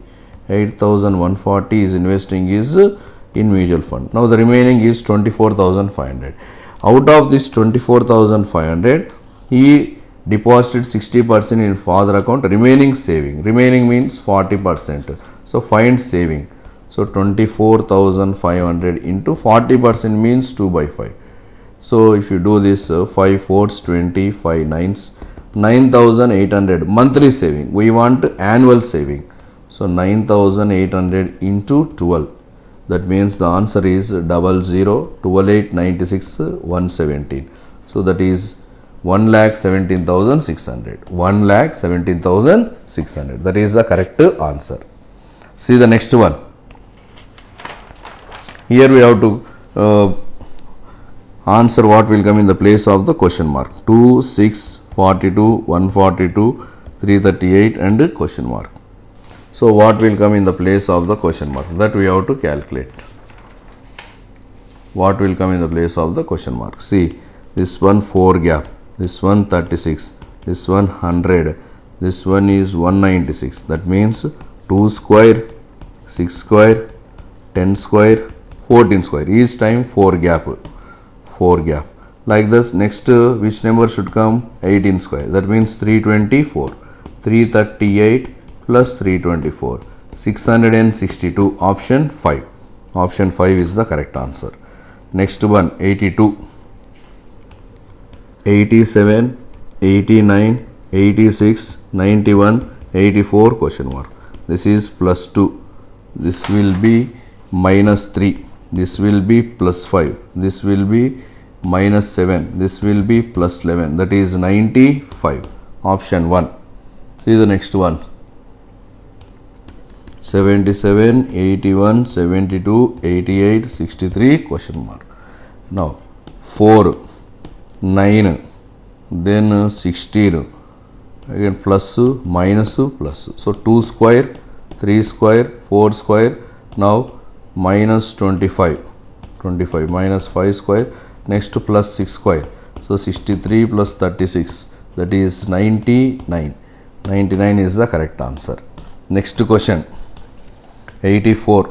8,140 is investing is in mutual fund. Now the remaining is 24,500. Out of this 24,500, he deposited 60% in father account, remaining saving. Remaining means 40%. So find saving. So 24,500 into 40% means 2 by 5. So if you do this, 5 fours 20, 5 nines, 9,800 monthly saving. We want annual saving. So 9,800 into 12. That means the answer is 00, 2896, 117. So that is 1,17,600. 1,17,600. That is the correct answer. See the next one. Here we have to answer what will come in the place of the question mark. 2, 6, 42, 142, 338 and question mark. So what will come in the place of the question mark? That we have to calculate. What will come in the place of the question mark? See, this one 4 gap, this one 36, this one 100, this one is 196. That means 2 square, 6 square, 10 square, 14 square. Each time 4 gap, 4 gap. Like this, next which number should come? 18 square. That means 324, 338 plus 324, 662. Option 5. Option 5 is the correct answer. Next one 82, 87, 89, 86, 91, 84 question mark. This is plus 2. This will be minus 3. This will be plus 5. This will be minus 7. This will be plus 11. That is 95. Option 1. See the next one. 77, 81, 72, 88, 63 question mark. Now 4, 9, then 16, again plus, minus, plus. So 2 square, 3 square, 4 square. Now minus 25, 25 minus 5 square. Next plus 6 square. So 63 plus 36, that is 99. 99 is the correct answer. Next question. 84,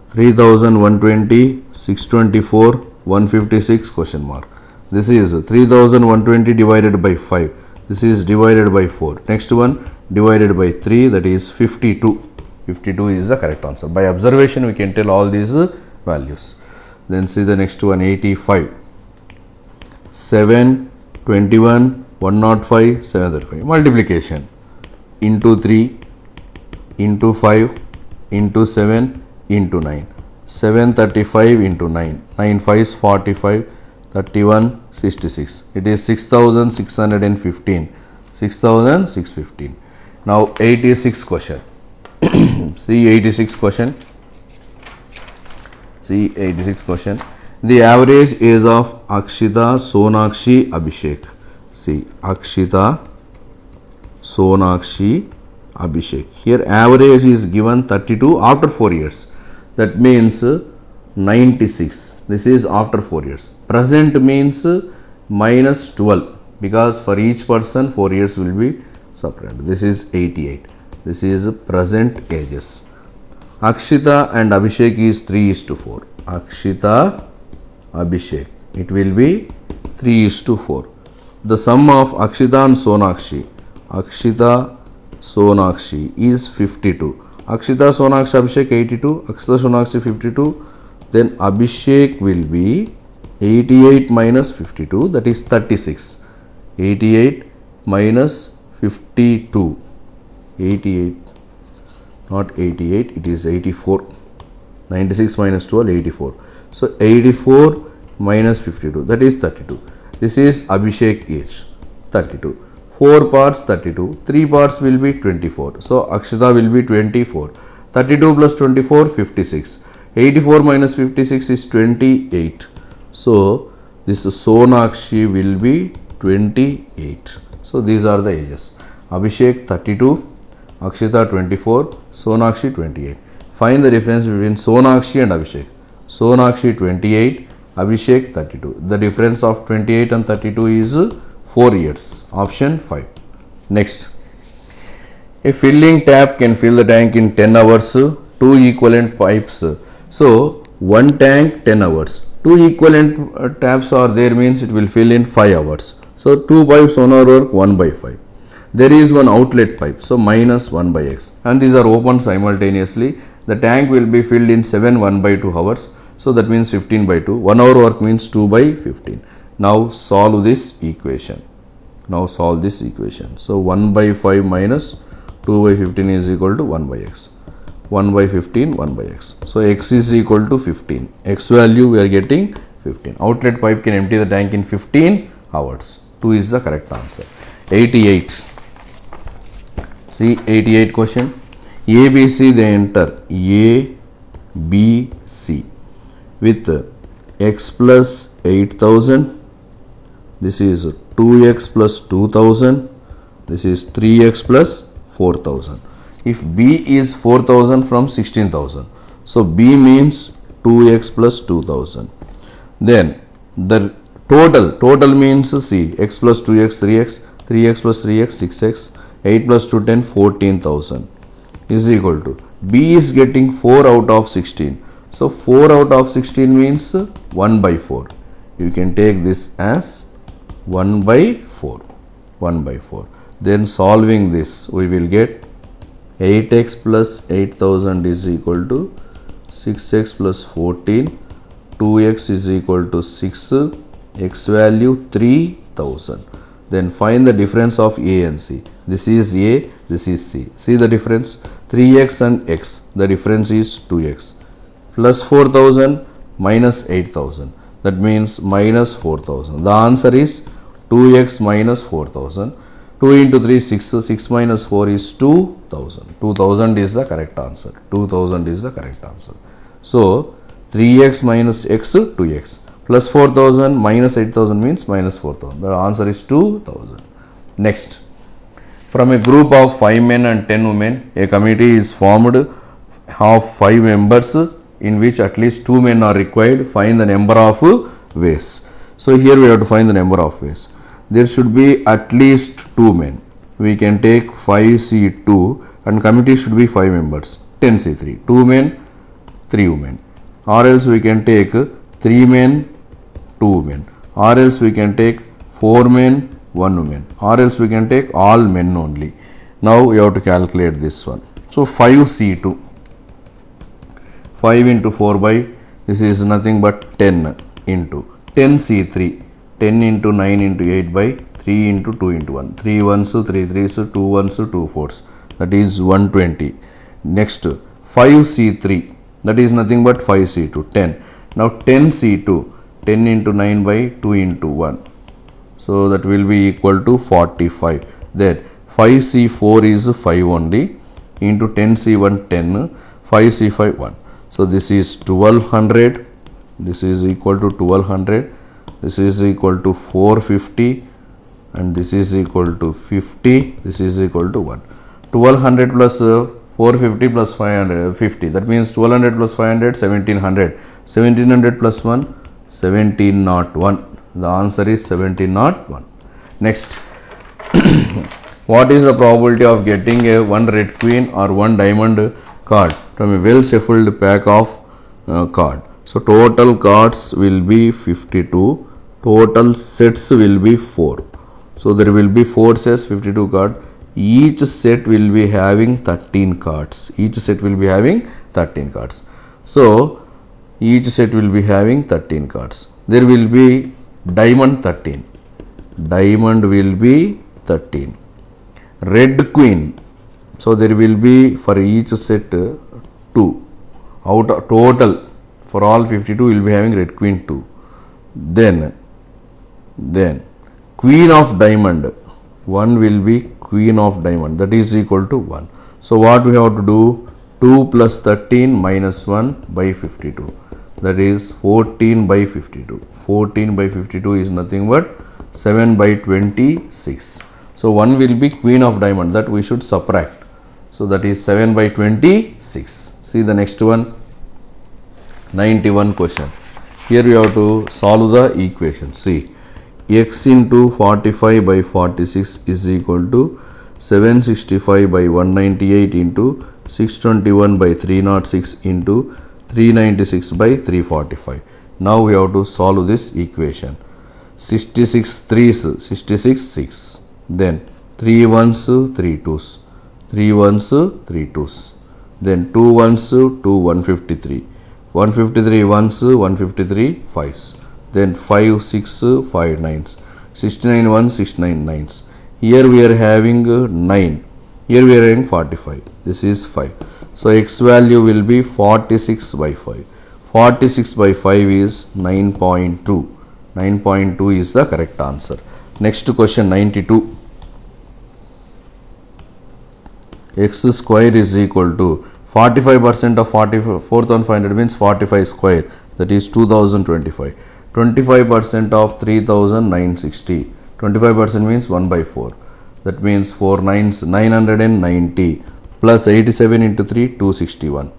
3120, 624, 156 question mark. This is 3120 divided by 5. This is divided by 4. Next one divided by 3, that is 52. 52 is the correct answer. By observation we can tell all these values. Then see the next one. 85, 7, 21, 105, 735. Multiplication into 3, into 5, into 7, into 9. 735 into 9. 9 5s 45, 31, 66. It is 6615. 6615. Now 86 question. See 86 question. See 86 question. The average age of Akshita, Sonakshi, Abhishek. See Akshita, Sonakshi, Abhishek. Here average is given 32 after 4 years. That means 96. This is after 4 years. Present means minus 12, because for each person 4 years will be separated. This is 88. This is present ages. Akshita and Abhishek is 3:4. Akshita, Abhishek. It will be 3:4. The sum of Akshita and Sonakshi. Akshita, Sonakshi is 52. Akshita, Sonakshi, Abhishek 82. Akshita, Sonakshi 52. Then Abhishek will be 88 minus 52, that is 36. 88 minus 52. 88, not 88, it is 84. 96 minus 12, 84. So 84 minus 52, that is 32. This is Abhishek age, 32. 4 parts 32, 3 parts will be 24. So Akshita will be 24. 32 plus 24, 56. 84 minus 56 is 28. So this Sonakshi will be 28. So these are the ages. Abhishek 32, Akshita 24, Sonakshi 28. Find the difference between Sonakshi and Abhishek. Sonakshi 28, Abhishek 32. The difference of 28 and 32 is 4 years. Option 5. Next. A filling tap can fill the tank in 10 hours. 2 equivalent pipes. So, one tank 10 hours. 2 equivalent taps are there, means it will fill in 5 hours. So, 2 pipes 1 hour work 1 by 5. There is one outlet pipe. So, minus 1 by x. And these are open simultaneously. The tank will be filled in 7 1 by 2 hours. So, that means 15 by 2. 1 hour work means 2 by 15. Now, solve this equation. Now, solve this equation. So, 1 by 5 minus 2 by 15 is equal to 1 by x. 1 by 15, 1 by x. So, x is equal to 15. X value we are getting 15. Outlet pipe can empty the tank in 15 hours. 2 is the correct answer. 88. See 88 question. A, B, C they enter. A, B, C with x plus 8000. This is 2x plus 2000. This is 3x plus 4000. if B is 4000 from 16,000. So B means 2x plus 2000. Then the total means C, x plus 2x 3x, 3x plus 3x 6x, 8 plus 2 10 14,000 is equal to B is getting 4 out of 16. So 4 out of 16 means 1 by 4. You can take this as 1 by 4. 1 by 4. Then solving this, we will get 8x plus 8000 is equal to 6x plus 14. 2x is equal to 6. X value 3000. Then find the difference of A and C. This is A, this is C. See the difference? 3x and x. The difference is 2x. Plus 4000 minus 8000. That means minus 4000. The answer is 2x minus 4000. 2 into 3 6. 6 minus 4 is 2000. 2000 is the correct answer. 2000 is the correct answer. So 3x minus x 2x. Plus 4000 minus 8000 means minus 4000. The answer is 2000. Next. From a group of 5 men and 10 women, a committee is formed of 5 members in which at least 2 men are required. Find the number of ways. So here we have to find the number of ways. There should be at least 2 men. We can take 5C2 and committee should be 5 members. 10C3. 2 men, 3 women. Or else we can take 3 men, 2 women. Or else we can take 4 men, 1 woman. Or else we can take all men only. Now we have to calculate this one. So 5C2. 5 into 4 by, this is nothing but 10 into 10C3. 10 into 9 into 8 by 3 into 2 into 1. 3 ones, 3 threes, 2 ones, 2 fours. That is 120. Next 5C3. That is nothing but 5C2. 10. Now 10C2. 10 into 9 by 2 into 1. So that will be equal to 45. Then 5C4 is 5 only. Into 10C1 10. 5C5 1. So this is 1200. This is equal to 1200. This is equal to 450. And this is equal to 50. This is equal to 1. 1200 plus 450 plus 550. That means 1200 plus 500, 1700. 1700 plus 1, 1701. The answer is 1701. Next. What is the probability of getting a 1 red queen or 1 diamond card from a well shuffled pack of card? So total cards will be 52. Total sets will be 4. So there will be 4 sets, 52 cards. Each set will be having 13 cards. Each set will be having 13 cards. So each set will be having 13 cards. There will be diamond 13. Diamond will be 13. Red queen. So there will be for each set 2. Out of total for all 52 will be having red queen 2. Then queen of diamond. 1 will be queen of diamond. That is equal to 1. So what we have to do? 2 plus 13 minus 1 by 52. That is 14 by 52. 14 by 52 is nothing but 7 by 26. So 1 will be queen of diamond, that we should subtract. So that is 7 by 26. See the next one. 91 question. Here we have to solve the equation. See, x into 45 by 46 is equal to 765 by 198 into 621 by 306 into 396 by 345. Now we have to solve this equation. 66 3s, 66 6. Then 3 1s, 3 2s. 3 1s, 3 2s. Then 2 1s, 2 153. 153 1s, 153 5s. Then 5 6 5 9s. 69 1, 69 9s. Here we are having 9. Here we are having 45. This is 5. So x value will be 46 by 5. 46 by 5 is 9.2. 9.2 is the correct answer. Next question 92. X square is equal to 45% of 4,500 means 45 square, that is 2025. 25% of 3,960. 25% means 1 by 4. That means 4 9s 990 plus 87 into 3, 261.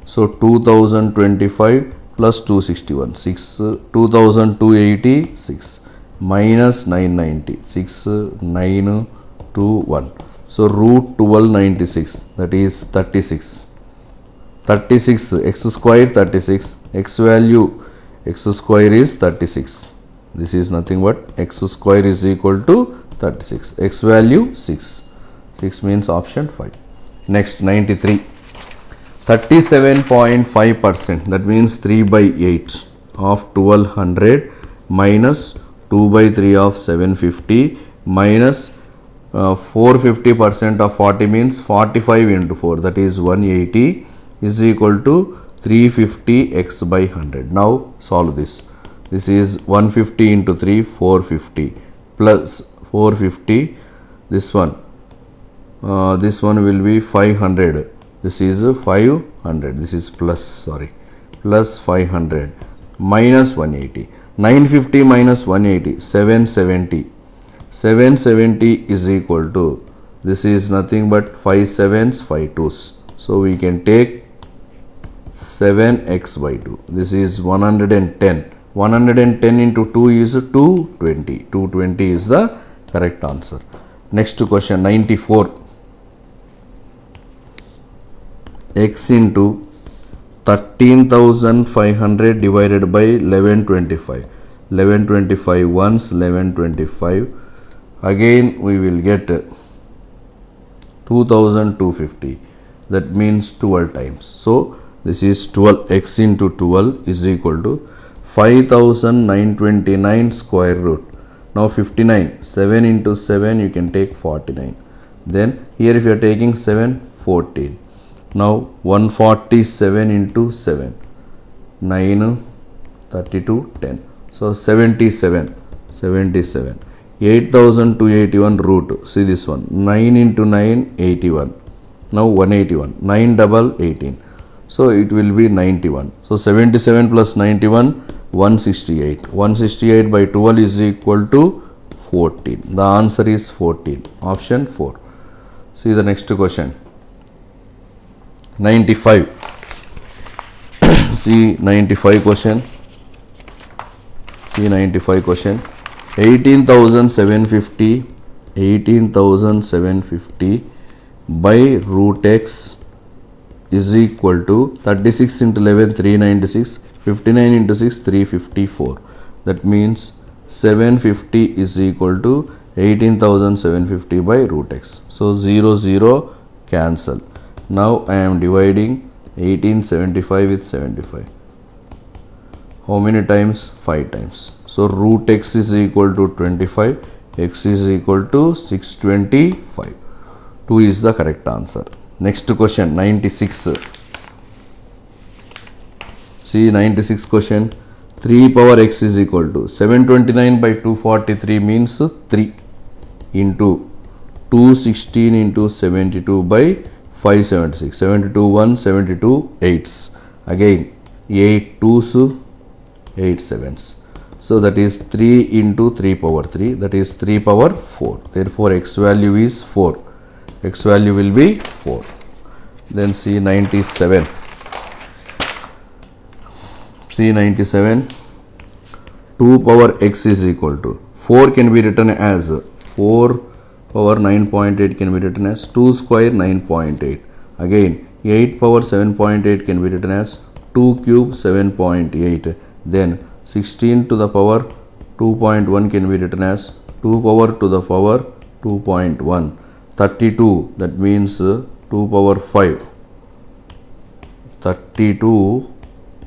So 2025 plus 261, 6, 2286 minus 990, 6, 9, 2, 1. So root 1296, that is 36. 36, x square 36, x value x square is 36. This is nothing but x square is equal to 36. X value 6. 6 means option 5. Next 93. 37.5%, that means 3 by 8 of 1200 minus 2 by 3 of 750 minus 450% of 40 means 45 into 4, that is 180 is equal to 350 x by 100. Now solve this. This is 150 into 3, 450 plus 450. This one will be 500. This is 500. This is plus 500 minus 180. 950 minus 180, 770. 770 is equal to, this is nothing but 5 sevens, 5 twos. So we can take 7x by 2. This is 110. 110 into 2 is 220. 220 is the correct answer. Next question 94. X into 13,500 divided by 1125. 1125 once, 1125. Again we will get 2250. That means 12 times. So this is 12, x into 12 is equal to 5929 square root. Now 59, 7 into 7 you can take 49. Then here if you are taking 7, 14. Now 147 into 7, 9, 32, 10. So 77, 8281 root. See this one, 9 into 9, 81. Now 181, 9 double 18. So it will be 91. So 77 plus 91, 168. 168 by 12 is equal to 14. The answer is 14. Option 4. See the next question. 95. See 95 question. See 95 question. 18,750. 18,750 by root x is equal to 36 into 11, 396. 59 into 6, 354. That means 750 is equal to 18,750 by root x. So 0, 0 cancel. Now I am dividing 1875 with 75. How many times? 5 times. So root x is equal to 25. X is equal to 625. 2 is the correct answer. Next question 96. See 96 question. 3 power x is equal to 729 by 243 means 3 into 216 into 72 by 576. 72 1, 72 8s. Again 8 2s, 8 7s. So that is 3 into 3 power 3, that is 3 power 4. Therefore x value is 4. X value will be 4. Then see 97. See 97. 2 power x is equal to 4 can be written as 4 power 9.8 can be written as 2 square 9.8. Again 8 power 7.8 can be written as 2 cube 7.8. Then 16 to the power 2.1 can be written as 2 power to the power 2.1. 32, that means 2 power 5. 32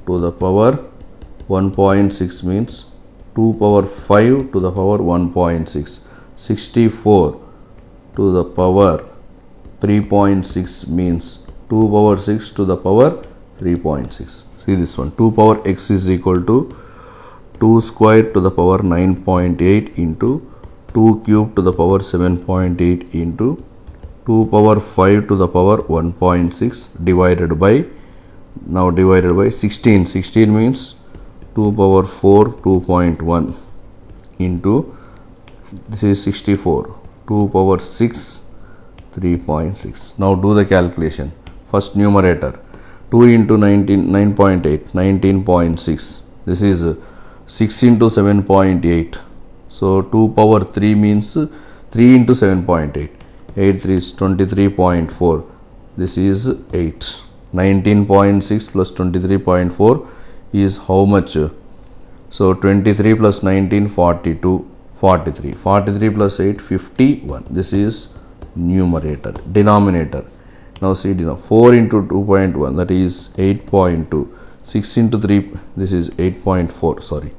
to the power 1.6 means 2 power 5 to the power 1.6. 64 to the power 3.6 means 2 power 6 to the power 3.6. See this one, 2 power x is equal to 2 square to the power 9.8 into 2 cube to the power 7.8 into 2 power 5 to the power 1.6 divided by, now divided by 16. 16 means 2 power 4 2.1 into, this is 64, 2 power 6 3.6. Now do the calculation. First numerator 2 into 19, 9.8, 19.6. This is 6 into 7.8. So 2 power 3 means 3 into 7.8. 8 3 is 23.4. This is 8. 19.6 plus 23.4 is how much? So 23 plus 19, 42, 43. 43 plus 8, 51. This is numerator. Denominator. Now see, 4 into 2.1, that is 8.2. 6 into 3, this is 8.4, sorry,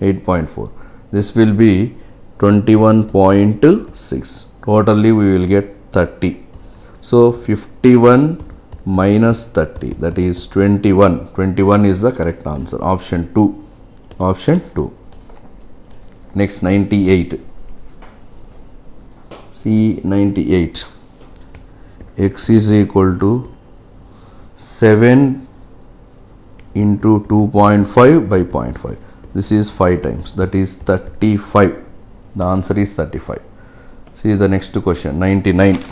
8.4. This will be 21.6. Totally we will get 30. So 51 minus 30, that is 21. 21 is the correct answer. Option 2. Option 2. Next, 98. See, 98. X is equal to 7 into 2.5 by 0.5. This is 5 times, that is 35. The answer is 35. See the next question, 99.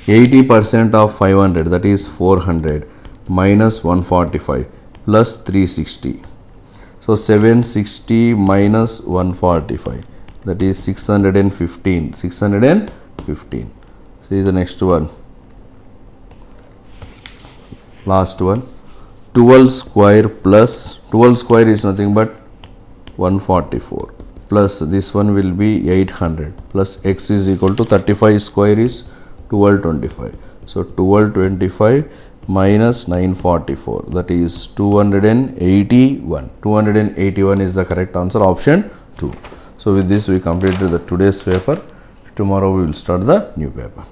80% of 500, that is 400, minus 145 plus 360. So 760 minus 145, that is 615. 615. See the next one. Last one. 12 square plus 12 square is nothing but 144 plus this one will be 800 plus x is equal to 35 square is 1225. So 1225 minus 944, that is 281. 281 is the correct answer. Option 2. So with this we completed the today's paper. Tomorrow we will start the new paper.